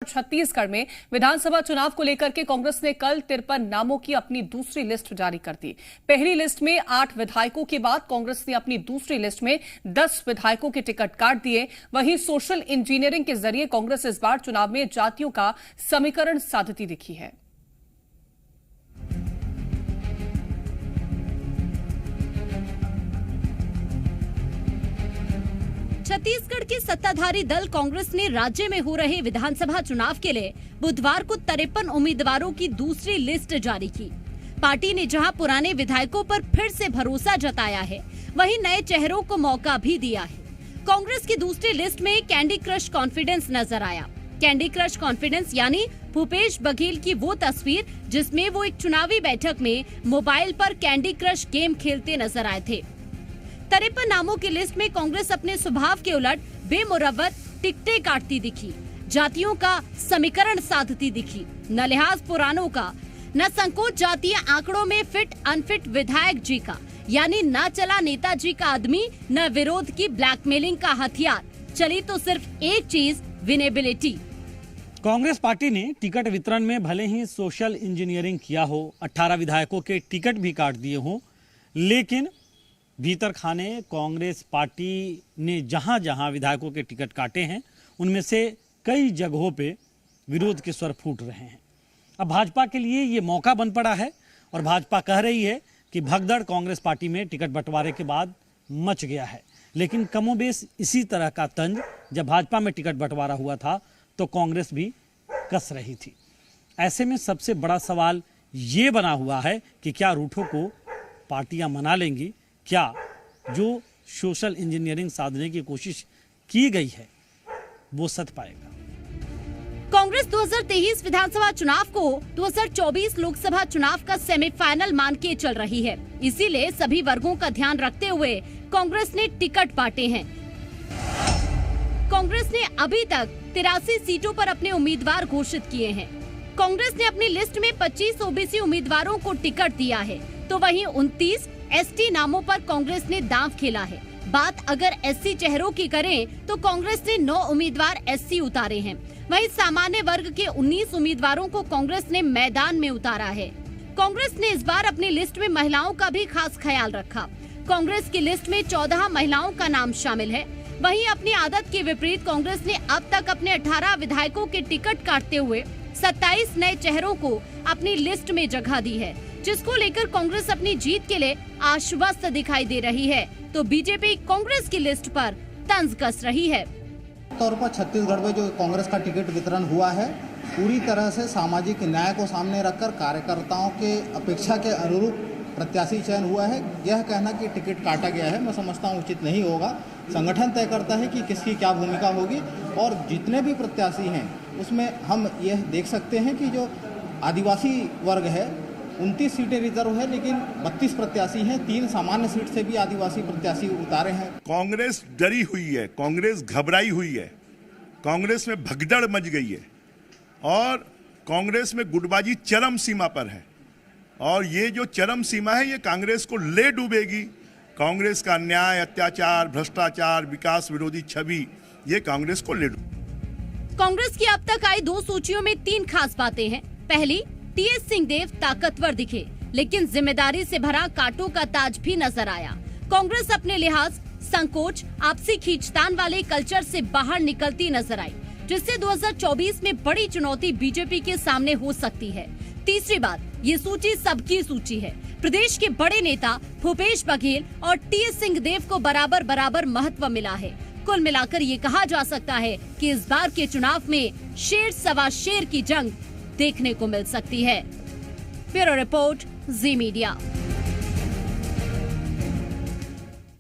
छत्तीसगढ़ में विधानसभा चुनाव को लेकर के कांग्रेस ने कल 53 नामों की अपनी दूसरी लिस्ट जारी कर दी। पहली लिस्ट में 8 विधायकों के बाद कांग्रेस ने अपनी दूसरी लिस्ट में 10 विधायकों के टिकट काट दिए। वहीं सोशल इंजीनियरिंग के जरिए कांग्रेस इस बार चुनाव में जातियों का समीकरण साधती दिखी है। छत्तीसगढ़ की सत्ताधारी दल कांग्रेस ने राज्य में हो रहे विधानसभा चुनाव के लिए बुधवार को 53 उम्मीदवारों की दूसरी लिस्ट जारी की। पार्टी ने जहां पुराने विधायकों पर फिर से भरोसा जताया है, वहीं नए चेहरों को मौका भी दिया है। कांग्रेस की दूसरी लिस्ट में कैंडी क्रश कॉन्फिडेंस नजर आया। कैंडी क्रश कॉन्फिडेंस यानी भूपेश बघेल की वो तस्वीर जिसमें वो एक चुनावी बैठक में मोबाइल पर कैंडी क्रश गेम खेलते नजर आए थे। 53 नामों की लिस्ट में कांग्रेस अपने स्वभाव के उलट बेमुरव्वत टिकटें काटती दिखी, जातियों का समीकरण साधती दिखी। न लिहाज पुरानों का, न संकोच जातीय आंकड़ों में फिट अनफिट विधायक जी का, यानी न चला नेताजी का आदमी, न विरोध की ब्लैकमेलिंग का हथियार, चली तो सिर्फ एक चीज, विनेबिलिटी। कांग्रेस पार्टी ने टिकट वितरण में भले ही सोशल इंजीनियरिंग किया हो, 18 विधायकों के टिकट भी काट दिए हों, लेकिन भीतर खाने कांग्रेस पार्टी ने जहां जहां विधायकों के टिकट काटे हैं, उनमें से कई जगहों पे विरोध के स्वर फूट रहे हैं। अब भाजपा के लिए ये मौका बन पड़ा है और भाजपा कह रही है कि भगदड़ कांग्रेस पार्टी में टिकट बंटवारे के बाद मच गया है। लेकिन कमोबेश इसी तरह का तंज जब भाजपा में टिकट बंटवारा हुआ था तो कांग्रेस भी कस रही थी। ऐसे में सबसे बड़ा सवाल ये बना हुआ है कि क्या रूठों को पार्टियां मना लेंगी, क्या जो सोशल इंजीनियरिंग साधने की कोशिश की गई है वो सच पाएगा। कांग्रेस 2023 विधानसभा चुनाव को 2024 लोकसभा चुनाव का सेमीफाइनल मान के चल रही है। इसीलिए सभी वर्गों का ध्यान रखते हुए कांग्रेस ने टिकट बांटे हैं। कांग्रेस ने अभी तक 83 सीटों पर अपने उम्मीदवार घोषित किए हैं। कांग्रेस ने अपनी लिस्ट में 25 ओबीसी उम्मीदवारों को टिकट दिया है, तो वहीं 29 एसटी नामों पर कांग्रेस ने दांव खेला है। बात अगर एससी चेहरों की करें तो कांग्रेस ने 9 उम्मीदवार एससी उतारे हैं। वहीं सामान्य वर्ग के 19 उम्मीदवारों को कांग्रेस ने मैदान में उतारा है। कांग्रेस ने इस बार अपनी लिस्ट में महिलाओं का भी खास ख्याल रखा। कांग्रेस की लिस्ट में 14 महिलाओं का नाम शामिल है। वहीं अपनी आदत के विपरीत कांग्रेस ने अब तक अपने 18 विधायकों के टिकट काटते हुए 27 नए चेहरों को अपनी लिस्ट में जगह दी है, जिसको लेकर कांग्रेस अपनी जीत के लिए आश्वस्त दिखाई दे रही है, तो बीजेपी कांग्रेस की लिस्ट पर तंज कस रही है। तौर पर छत्तीसगढ़ में जो कांग्रेस का टिकट वितरण हुआ है, पूरी तरह से सामाजिक न्याय को सामने रखकर कार्यकर्ताओं के अपेक्षा के अनुरूप प्रत्याशी चयन हुआ है। यह कहना कि टिकट काटा गया है, मैं समझता हूँ उचित नहीं होगा। संगठन तय करता है कि किसकी क्या भूमिका होगी, और जितने भी प्रत्याशी हैं उसमें हम यह देख सकते हैं कि जो आदिवासी वर्ग है 29 सीटें रिजर्व है, लेकिन 32 प्रत्याशी हैं, 3 सामान्य सीट से भी आदिवासी प्रत्याशी उतारे हैं। कांग्रेस डरी हुई है, कांग्रेस घबराई हुई है, कांग्रेस में भगदड़ मच गई है और कांग्रेस में गुटबाजी चरम सीमा पर है। और ये जो चरम सीमा है ये कांग्रेस को ले डूबेगी। कांग्रेस का अन्याय, अत्याचार, भ्रष्टाचार, विकास विरोधी छवि ये कांग्रेस को ले डूबेगी। कांग्रेस की अब तक आई 2 सूचियों में 3 खास बातें हैं। पहली, टीएस सिंहदेव ताकतवर दिखे, लेकिन जिम्मेदारी से भरा कांटों का ताज भी नजर आया। कांग्रेस अपने लिहाज, संकोच, आपसी खींचतान वाले कल्चर से बाहर निकलती नजर आई, जिससे 2024 में बड़ी चुनौती बीजेपी के सामने हो सकती है। तीसरी बात, ये सूची सबकी सूची है। प्रदेश के बड़े नेता भूपेश बघेल और टीएस सिंहदेव को बराबर बराबर महत्व मिला है। कुल मिलाकर ये कहा जा सकता है कि इस बार के चुनाव में शेर सवा शेर की जंग देखने को मिल सकती है। ब्यूरो रिपोर्ट, जी मीडिया।